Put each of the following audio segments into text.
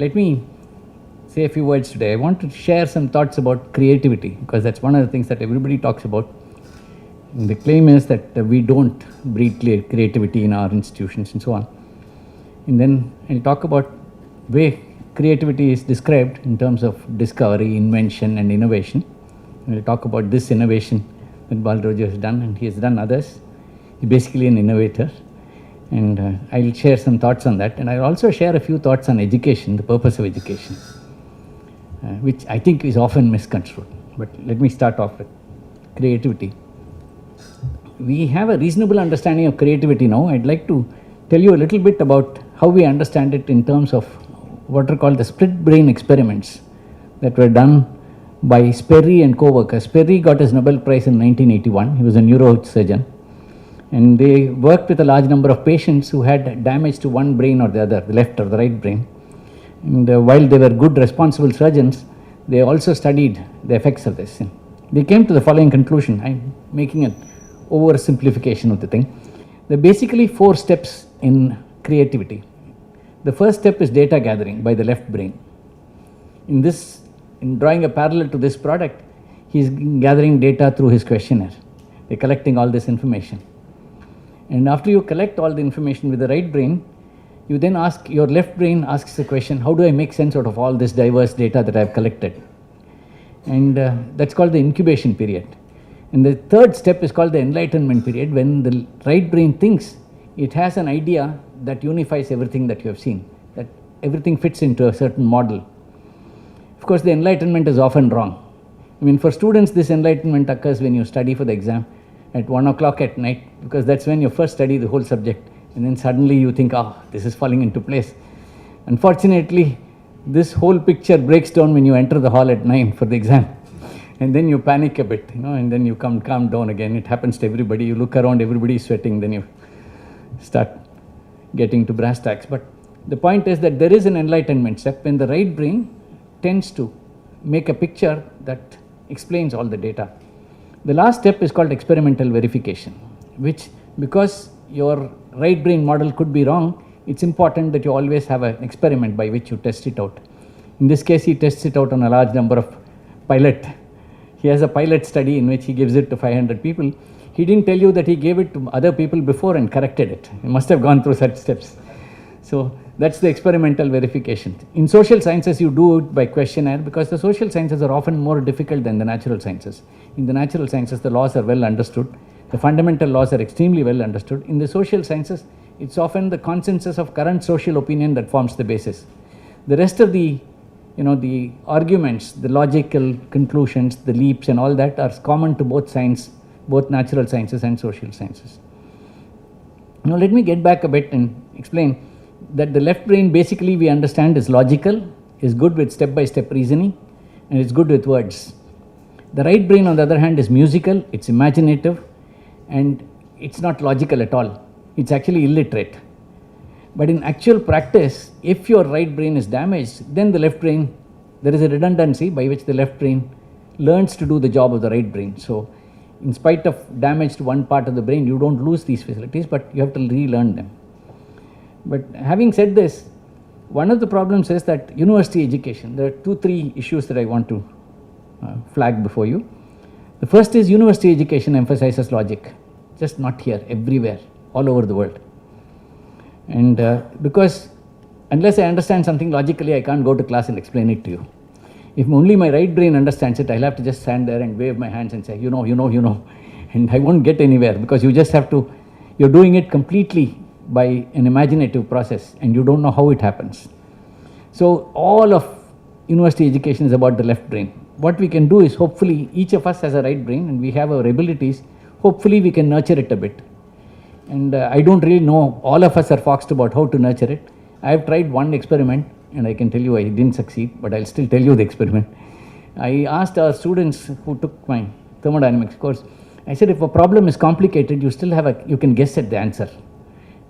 let me say a few words today. I want to share some thoughts about creativity, because that's one of the things that everybody talks about. And the claim is that we don't breed creativity in our institutions and so on. And then I'll talk about way creativity is described in terms of discovery, invention, and innovation. We'll talk about this innovation that BodhBridge has done, and he has done others. He's basically an innovator. And I'll share some thoughts on that. And I'll also share a few thoughts on education, the purpose of education, which I think is often misconstrued. But let me start off with creativity. We have a reasonable understanding of creativity now. I'd like to tell you a little bit about how we understand it in terms of what are called the split brain experiments that were done by Sperry and co-workers. Sperry got his Nobel Prize in 1981. He was a neurosurgeon. And they worked with a large number of patients who had damage to one brain or the other, the left or the right brain. And while they were good, responsible surgeons, they also studied the effects of this. And they came to the following conclusion. I'm making an oversimplification of the thing. There are basically 4 steps in creativity. The first step is data gathering by the left brain. In drawing a parallel to this product, he's gathering data through his questionnaire. They're collecting all this information. And after you collect all the information with the right brain, you then ask, your left brain asks the question, how do I make sense out of all this diverse data that I've collected? And that's called the incubation period. And the third step is called the enlightenment period, when the right brain thinks it has an idea that unifies everything that you have seen, that everything fits into a certain model. Of course, the enlightenment is often wrong. I mean, for students, this enlightenment occurs when you study for the exam at 1 o'clock at night, because that's when you first study the whole subject, and then suddenly you think, this is falling into place. Unfortunately, this whole picture breaks down when you enter the hall at 9 for the exam, and then you panic a bit, and then you calm down again. It happens to everybody. You look around, everybody is sweating, then you start getting to brass tacks. But the point is that there is an enlightenment step when the right brain tends to make a picture that explains all the data. The last step is called experimental verification, which, because your right brain model could be wrong, it's important that you always have an experiment by which you test it out. In this case, he tests it out on a large number of pilot. He has a pilot study in which he gives it to 500 people. He didn't tell you that he gave it to other people before and corrected it. He must have gone through such steps. So that's the experimental verification. In social sciences, you do it by questionnaire, because the social sciences are often more difficult than the natural sciences. In the natural sciences, the laws are well understood. The fundamental laws are extremely well understood. In the social sciences, it's often the consensus of current social opinion that forms the basis. The rest of the arguments, the logical conclusions, the leaps and all that are common to both science, both natural sciences and social sciences. Now let me get back a bit and explain that the left brain, basically we understand, is logical, is good with step-by-step reasoning, and it's good with words. The right brain, on the other hand, is musical, it's imaginative, and it's not logical at all. It's actually illiterate. But in actual practice, if your right brain is damaged, then the left brain, there is a redundancy by which the left brain learns to do the job of the right brain. So in spite of damage to one part of the brain, you don't lose these facilities, but you have to relearn them. But having said this, one of the problems is that university education, there are 2-3 issues that I want to flag before you. The first is university education emphasizes logic, just not here, everywhere, all over the world. And because unless I understand something logically, I can't go to class and explain it to you. If only my right brain understands it, I'll have to just stand there and wave my hands and say, you know, and I won't get anywhere, because you just have to, you're doing it completely by an imaginative process, and you don't know how it happens. So all of university education is about the left brain. What we can do is, hopefully each of us has a right brain and we have our abilities, hopefully we can nurture it a bit. And I don't really know, all of us are foxed about how to nurture it. I have tried one experiment and I can tell you I didn't succeed, but I'll still tell you the experiment. I asked our students who took my thermodynamics course, I said, if a problem is complicated, you can guess at the answer.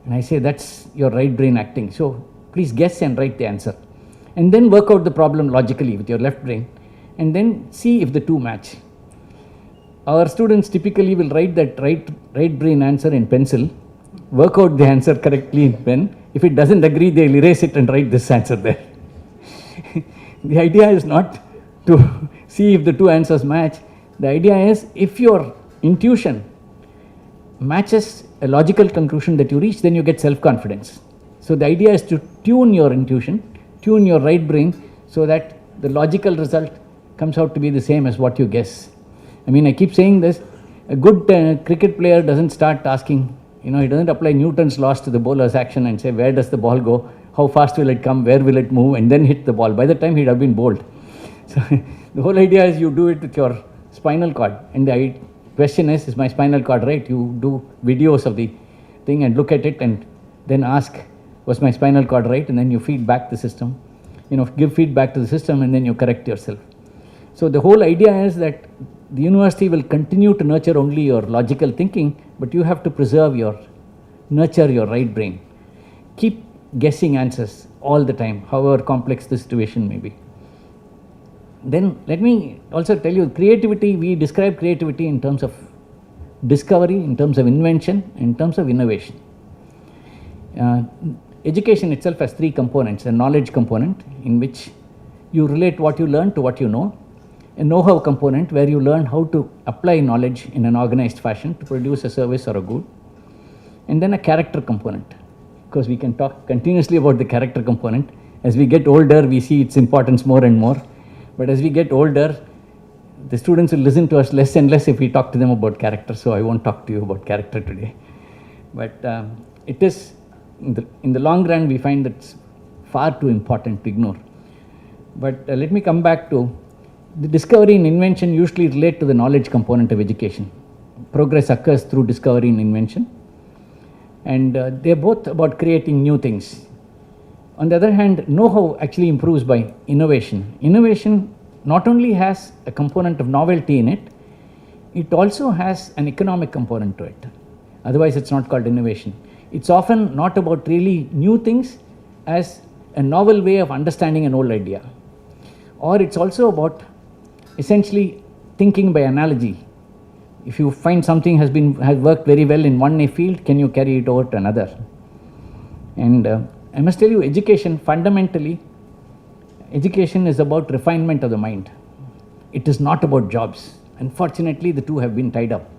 And I say, that's your right brain acting. So please guess and write the answer. And then work out the problem logically with your left brain, and then see if the two match. Our students typically will write that right brain answer in pencil, work out the answer correctly in pen. If it doesn't agree, they'll erase it and write this answer there. The idea is not to see if the two answers match. The idea is if your intuition matches a logical conclusion that you reach, then you get self-confidence. So the idea is to tune your intuition, tune your right brain so that the logical result comes out to be the same as what you guess. I mean, I keep saying this, a good cricket player doesn't start asking, he doesn't apply Newton's laws to the bowler's action and say, where does the ball go, how fast will it come, where will it move, and then hit the ball. By the time he'd have been bowled. So the whole idea is you do it with your spinal cord, and the question is my spinal cord right? You do videos of the thing and look at it and then ask, was my spinal cord right? And then you feed back the system, give feedback to the system, and then you correct yourself. So the whole idea is that the university will continue to nurture only your logical thinking, but you have to nurture your right brain. Keep guessing answers all the time, however complex the situation may be. Then let me also tell you, creativity, we describe creativity in terms of discovery, in terms of invention, in terms of innovation. Education itself has three components: a knowledge component, in which you relate what you learn to what you know; a know-how component, where you learn how to apply knowledge in an organized fashion to produce a service or a good; and then a character component. Because we can talk continuously about the character component. As we get older, we see its importance more and more. But as we get older, the students will listen to us less and less if we talk to them about character. So I won't talk to you about character today. But it is, in the long run, we find that it's far too important to ignore. But let me come back to the discovery and invention usually relate to the knowledge component of education. Progress occurs through discovery and invention. And they're both about creating new things. On the other hand, know-how actually improves by innovation. Innovation not only has a component of novelty in it, it also has an economic component to it. Otherwise, it's not called innovation. It's often not about really new things as a novel way of understanding an old idea. Or it's also about essentially thinking by analogy. If you find something has worked very well in one field, can you carry it over to another? And I must tell you, education, fundamentally, education is about refinement of the mind. It is not about jobs. Unfortunately, the two have been tied up.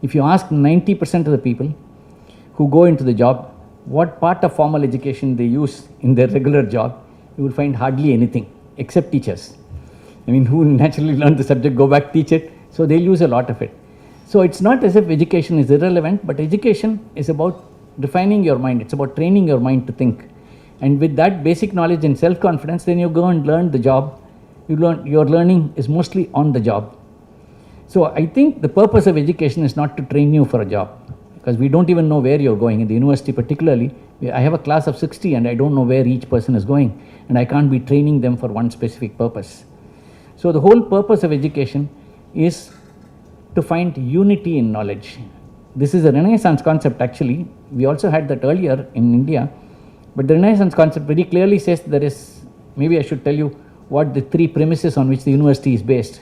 If you ask 90% of the people who go into the job what part of formal education they use in their regular job, you will find hardly anything except teachers. I mean, who naturally learn the subject, go back, teach it, so they'll use a lot of it. So it's not as if education is irrelevant, but education is about refining your mind. It's about training your mind to think. And with that basic knowledge and self-confidence, then you go and learn the job. Your learning is mostly on the job. So I think the purpose of education is not to train you for a job, because we don't even know where you're going. In the university particularly, I have a class of 60 and I don't know where each person is going, and I can't be training them for one specific purpose. So the whole purpose of education is to find unity in knowledge. This is a Renaissance concept actually. We also had that earlier in India, but the Renaissance concept very clearly says there is, maybe I should tell you what the three premises on which the university is based.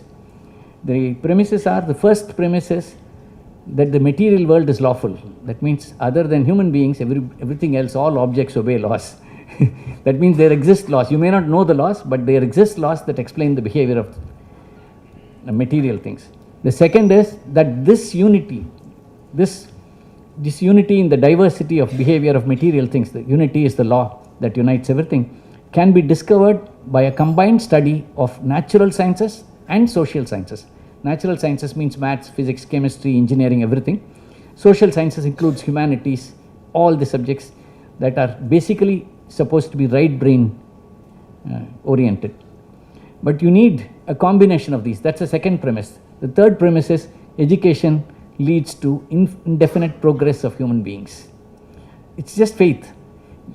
The premises are, the first premise is that the material world is lawful. That means other than human beings, everything else, all objects obey laws. That means there exist laws. You may not know the laws, but there exist laws that explain the behavior of the material things. The second is that this unity, this unity in the diversity of behavior of material things, the unity is the law that unites everything, can be discovered by a combined study of natural sciences and social sciences. Natural sciences means maths, physics, chemistry, engineering, everything. Social sciences includes humanities, all the subjects that are basically supposed to be right brain oriented. But you need a combination of these. That's the second premise. The third premise is education leads to indefinite progress of human beings. It's just faith.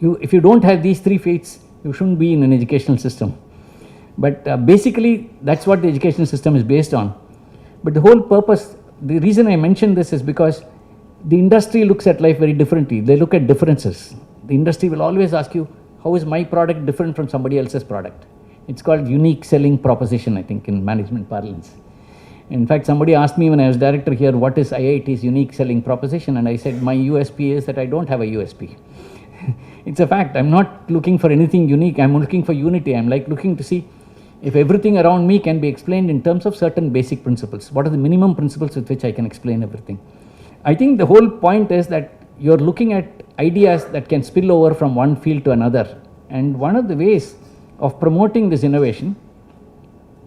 If you don't have these three faiths, you shouldn't be in an educational system. But basically, that's what the education system is based on. But the whole purpose, the reason I mention this is because the industry looks at life very differently. They look at differences. The industry will always ask you, how is my product different from somebody else's product? It's called unique selling proposition, I think, in management parlance. In fact, somebody asked me when I was director here, what is IIT's unique selling proposition? And I said, my USP is that I don't have a USP. It's a fact. I'm not looking for anything unique. I'm looking for unity. I'm like looking to see if everything around me can be explained in terms of certain basic principles. What are the minimum principles with which I can explain everything? I think the whole point is that you're looking at ideas that can spill over from one field to another. And one of the ways of promoting this innovation,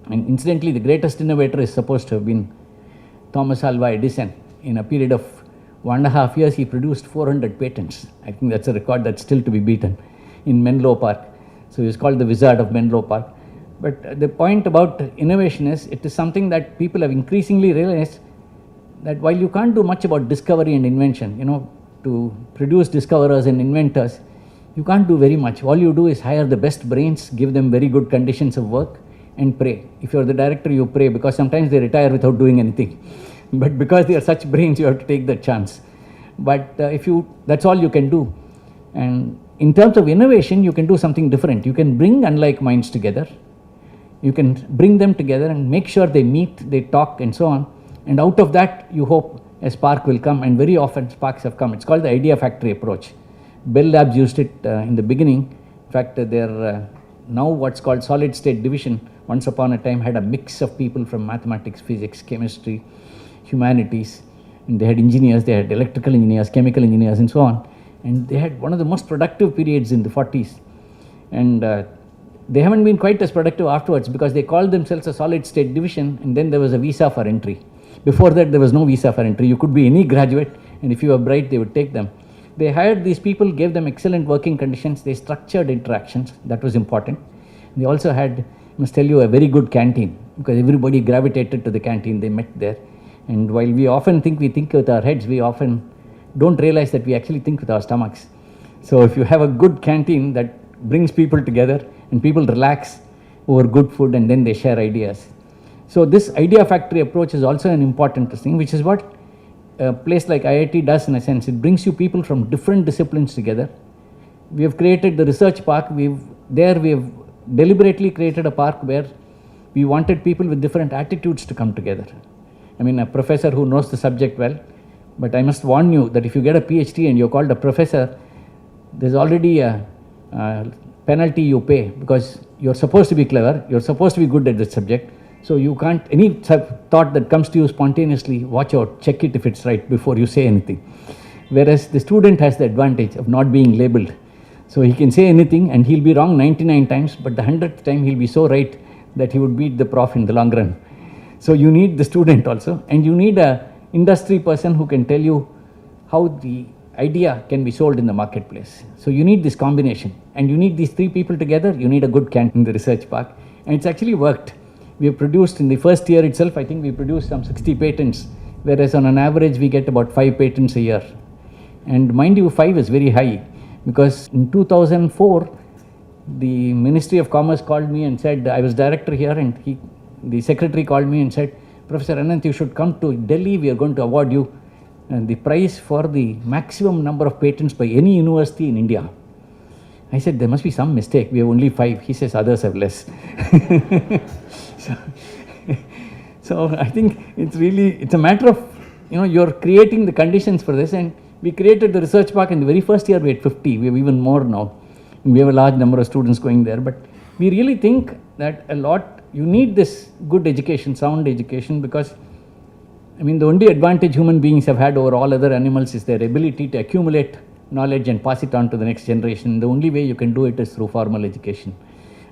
and incidentally, the greatest innovator is supposed to have been Thomas Alva Edison. In a period of 1.5 years, he produced 400 patents. I think that's a record that's still to be beaten in Menlo Park. So he was called the Wizard of Menlo Park. But the point about innovation is, it is something that people have increasingly realized that while you can't do much about discovery and invention, to produce discoverers and inventors, you can't do very much. All you do is hire the best brains, give them very good conditions of work, and pray. If you're the director, you pray, because sometimes they retire without doing anything. But because they are such brains, you have to take that chance. But that's all you can do. And in terms of innovation, you can do something different. You can bring unlike minds together. You can bring them together and make sure they meet, they talk, and so on. And out of that, you hope a spark will come. And very often sparks have come. It's called the idea factory approach. Bell Labs used it in the beginning. In fact, they're now what's called solid state division. Once upon a time had a mix of people from mathematics, physics, chemistry, humanities. And they had engineers, they had electrical engineers, chemical engineers, and so on. And they had one of the most productive periods in the 40s. And they haven't been quite as productive afterwards, because they called themselves a solid state division, and then there was a visa for entry. Before that, there was no visa for entry. You could be any graduate, and if you were bright, they would take them. They hired these people, gave them excellent working conditions. They structured interactions. That was important. They also had, I must tell you, a very good canteen, because everybody gravitated to the canteen. They met there. And while we often think we think with our heads, we often don't realize that we actually think with our stomachs. So if you have a good canteen that brings people together and people relax over good food, and then they share ideas. So this idea factory approach is also an important thing, which is what a place like IIT does in a sense. It brings you people from different disciplines together. We have created the research park. We have deliberately created a park where we wanted people with different attitudes to come together. I mean, a professor who knows the subject well, but I must warn you that if you get a PhD and you're called a professor, there's already a penalty you pay, because you're supposed to be clever, you're supposed to be good at the subject. So you can't, any thought that comes to you spontaneously, watch out, check it if it's right before you say anything. Whereas the student has the advantage of not being labeled. So he can say anything and he'll be wrong 99 times, but the 100th time he'll be so right that he would beat the prof in the long run. So you need the student also, and you need a industry person who can tell you how the idea can be sold in the marketplace. So you need this combination, and you need these three people together. You need a good canteen in the research park, and it's actually worked. We have produced, in the first year itself, I think we produced some 60 patents, whereas on an average we get about 5 patents a year. And mind you, 5 is very high, because in 2004 the Ministry of Commerce called me and said, I was director here, and the secretary called me and said, Professor Ananth, you should come to Delhi. We are going to award you the prize for the maximum number of patents by any university in India. I said, there must be some mistake. We have only 5. He says, others have less. So I think it's a matter of, you're creating the conditions for this. And we created the research park in the very first year. We had 50. We have even more now. We have a large number of students going there. But we really think that you need this good education, sound education, because the only advantage human beings have had over all other animals is their ability to accumulate knowledge and pass it on to the next generation. The only way you can do it is through formal education.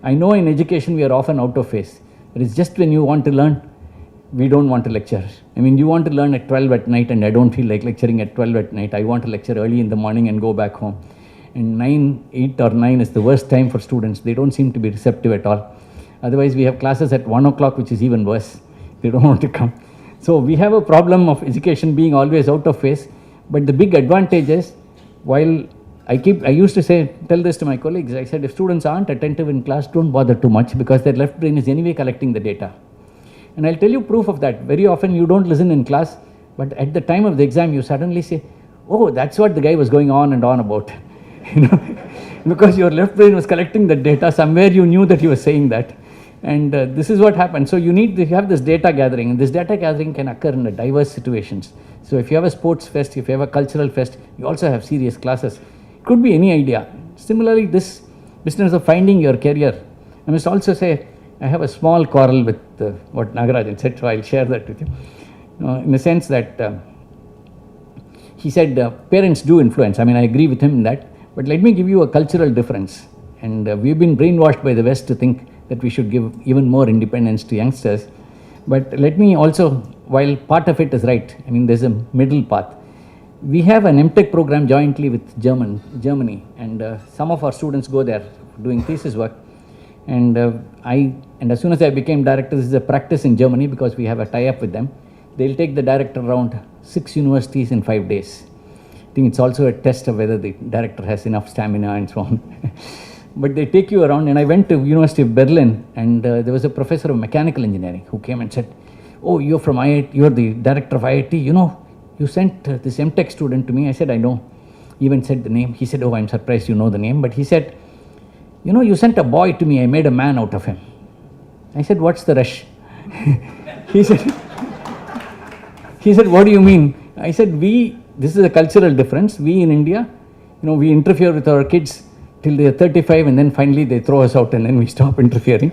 I know in education we are often out of phase. It is just when you want to learn, we don't want to lecture. You want to learn at 12 at night, and I don't feel like lecturing at 12 at night. I want to lecture early in the morning and go back home. And 8 or 9 is the worst time for students. They don't seem to be receptive at all. Otherwise, we have classes at 1 o'clock, which is even worse. They don't want to come. So we have a problem of education being always out of phase. But the big advantage is, while I used to tell this to my colleagues, I said, if students aren't attentive in class, don't bother too much, because their left brain is anyway collecting the data. And I'll tell you proof of that. Very often you don't listen in class, but at the time of the exam, you suddenly say, oh, that's what the guy was going on and on about. Because your left brain was collecting the data. Somewhere you knew that he was saying that. And this is what happened. So you have this data gathering, and this data gathering can occur in diverse situations. So if you have a sports fest, if you have a cultural fest, you also have serious classes. could be any idea. Similarly, this business of finding your career, I must also say, I have a small quarrel with what Nagarajan said, so I'll share that with you. In the sense that he said parents do influence. I mean, I agree with him in that, but let me give you a cultural difference. And we've been brainwashed by the West to think that we should give even more independence to youngsters. But let me also, while part of it is right, I mean, there's a middle path. We have an MTech program jointly with Germany, and some of our students go there doing thesis work. And as soon as I became director, this is a practice in Germany because we have a tie-up with them. They'll take the director around 6 universities in 5 days. I think it's also a test of whether the director has enough stamina and so on. But they take you around, and I went to University of Berlin, and there was a professor of mechanical engineering who came and said, "Oh, you're from IIT, you're the director of IIT, you know, you sent this MTech student to me." I said, "I know." He even said the name. He said, "Oh, I'm surprised you know the name." But he said, "You know, you sent a boy to me, I made a man out of him." I said, "What's the rush?" he said, "What do you mean?" I said, this is a cultural difference. We in India, you know, we interfere with our kids till they are 35, and then finally they throw us out, and then we stop interfering.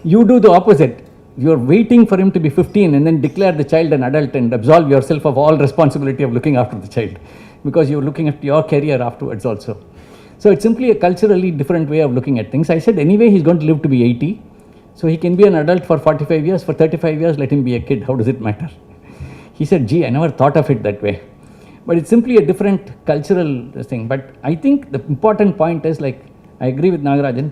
You do the opposite. You're waiting for him to be 15 and then declare the child an adult and absolve yourself of all responsibility of looking after the child, because you're looking at your career afterwards also. So it's simply a culturally different way of looking at things. I said, anyway, he's going to live to be 80, so he can be an adult for 45 years, for 35 years, let him be a kid. How does it matter? He said, "Gee, I never thought of it that way." But it's simply a different cultural thing. But I think the important point is, like, I agree with Nagarajan,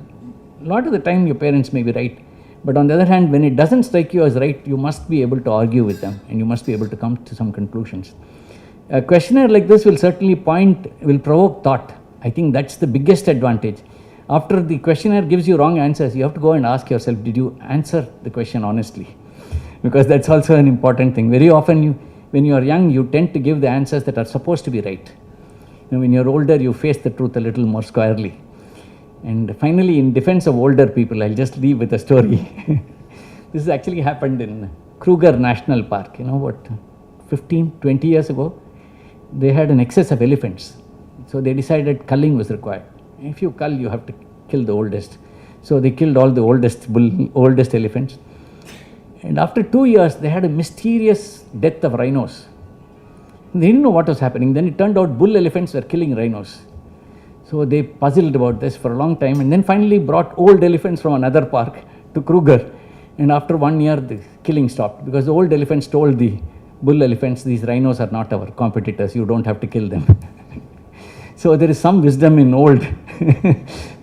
a lot of the time your parents may be right. But on the other hand, when it doesn't strike you as right, you must be able to argue with them, and you must be able to come to some conclusions. A questionnaire like this will certainly will provoke thought. I think that's the biggest advantage. After the questionnaire gives you wrong answers, you have to go and ask yourself, did you answer the question honestly? Because that's also an important thing. Very often, when you are young, you tend to give the answers that are supposed to be right. You know, when you're older, you face the truth a little more squarely. And finally, in defense of older people, I'll just leave with a story. This has actually happened in Kruger National Park. You know what, 15, 20 years ago, they had an excess of elephants. So they decided culling was required. If you cull, you have to kill the oldest. So they killed all the oldest elephants. And after 2 years, they had a mysterious death of rhinos. They didn't know what was happening. Then it turned out bull elephants were killing rhinos. So they puzzled about this for a long time, and then finally brought old elephants from another park to Kruger. And after 1 year, the killing stopped, because the old elephants told the bull elephants, "These rhinos are not our competitors, you don't have to kill them." So there is some wisdom in old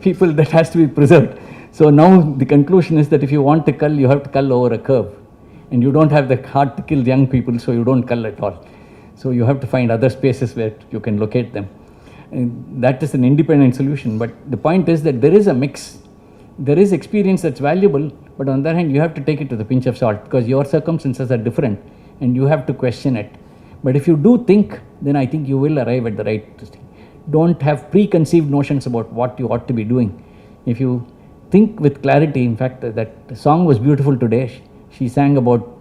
people that has to be preserved. So now the conclusion is that if you want to cull, you have to cull over a curve. And you don't have the heart to kill young people, so you don't cull at all. So you have to find other spaces where you can locate them. And that is an independent solution. But the point is that there is a mix. There is experience that's valuable, but on the other hand, you have to take it with a pinch of salt, because your circumstances are different and you have to question it. But if you do think, then I think you will arrive at the right thing. Don't have preconceived notions about what you ought to be doing. If you think with clarity, in fact, that song was beautiful today. She sang about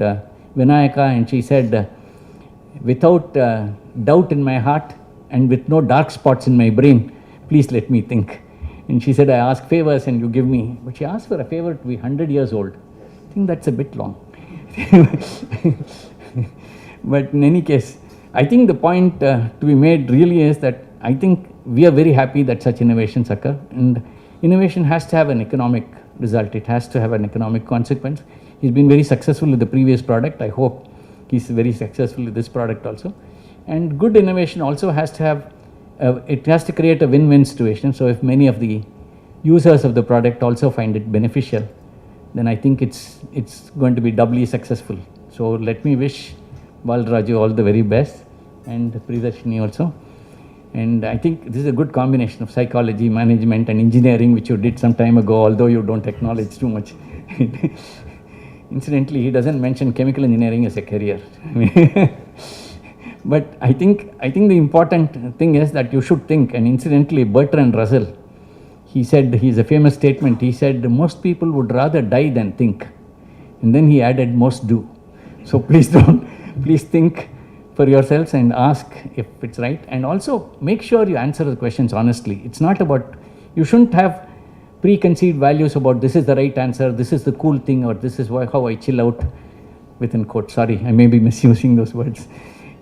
Vinayaka, and she said, "Without doubt in my heart and with no dark spots in my brain, please let me think." And she said, "I ask favors and you give me." But she asked for a favor to be 100 years old. I think that's a bit long. But in any case, I think the point to be made really is that I think we are very happy that such innovations occur. And innovation has to have an economic result. It has to have an economic consequence. He's been very successful with the previous product. I hope he's very successful with this product also. And good innovation also has to have, it has to create a win-win situation. So if many of the users of the product also find it beneficial, then I think it's going to be doubly successful. So let me wish Balraju all the very best, and Priyadarshini also. And I think this is a good combination of psychology, management and engineering, which you did some time ago, although you don't acknowledge too much. Incidentally, he doesn't mention chemical engineering as a career. But I think the important thing is that you should think. And incidentally, Bertrand Russell, he said, he's a famous statement, he said, "Most people would rather die than think." And then he added, "Most do." So please don't, please think for yourselves and ask if it's right. And also make sure you answer the questions honestly. It's not about, you shouldn't have preconceived values about this is the right answer, this is the cool thing, or this is how I chill out, within quotes. Sorry, I may be misusing those words.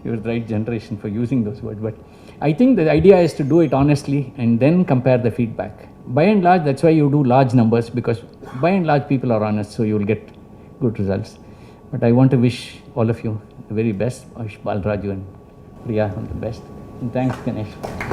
You're the right generation for using those words. But I think the idea is to do it honestly and then compare the feedback. By and large, that's why you do large numbers, because by and large people are honest, so you'll get good results. But I want to wish all of you the very best. I wish Balraju and Priya all the best. And thanks, Ganesh.